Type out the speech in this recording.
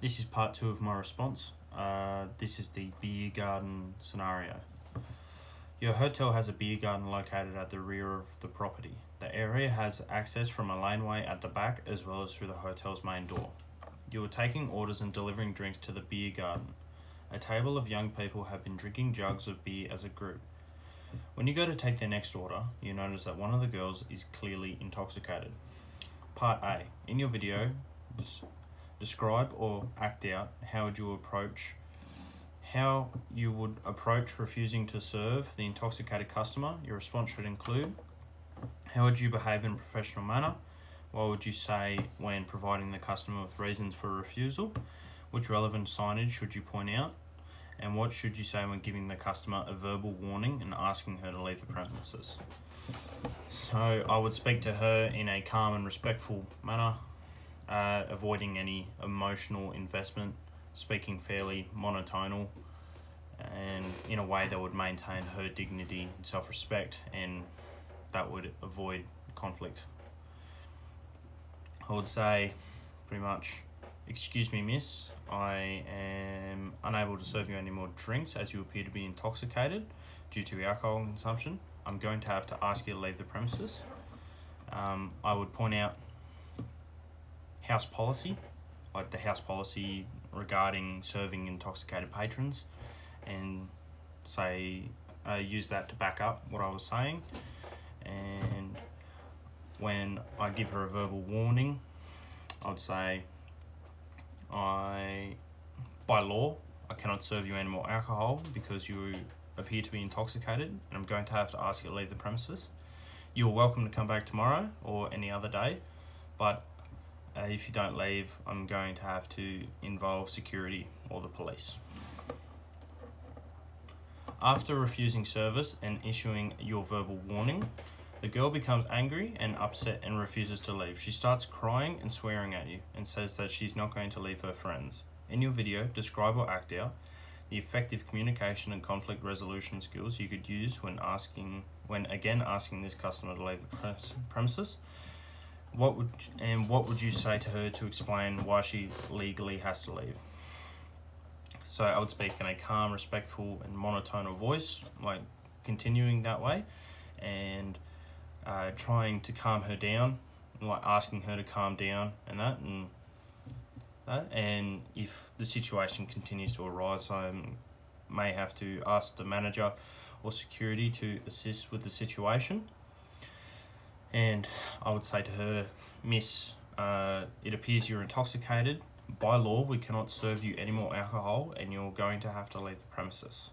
This is part 2 of my response. This is the beer garden scenario. Your hotel has a beer garden located at the rear of the property. The area has access from a laneway at the back as well as through the hotel's main door. You are taking orders and delivering drinks to the beer garden. A table of young people have been drinking jugs of beer as a group. When you go to take their next order, you notice that one of the girls is clearly intoxicated. Part A. In your video, describe or act out how you would approach refusing to serve the intoxicated customer. Your response should include: how would you behave in a professional manner? What would you say when providing the customer with reasons for refusal? Which relevant signage should you point out? And what should you say when giving the customer a verbal warning and asking her to leave the premises? So I would speak to her in a calm and respectful manner, avoiding any emotional investment, speaking fairly monotonal, and in a way that would maintain her dignity and self-respect, and that would avoid conflict. I would say pretty much, "Excuse me, miss, I am unable to serve you any more drinks as you appear to be intoxicated due to alcohol consumption. I'm going to have to ask you to leave the premises." I would point out house policy, like the house policy regarding serving intoxicated patrons, and say use that to back up what I was saying. And when I give her a verbal warning, I'd say, by law, I cannot serve you any more alcohol because you appear to be intoxicated, and I'm going to have to ask you to leave the premises. You're welcome to come back tomorrow or any other day, but if you don't leave, I'm going to have to involve security or the police. After refusing service and issuing your verbal warning, the girl becomes angry and upset and refuses to leave. She starts crying and swearing at you and says that she's not going to leave her friends. In your video, describe or act out the effective communication and conflict resolution skills you could use when again asking this customer to leave the premises. What would you say to her to explain why she legally has to leave? So I would speak in a calm, respectful and monotonal voice, like continuing that way, and trying to calm her down, like asking her to calm down and if the situation continues to arise, I may have to ask the manager or security to assist with the situation. And I would say to her, "Miss, it appears you're intoxicated. By law, we cannot serve you any more alcohol and you're going to have to leave the premises."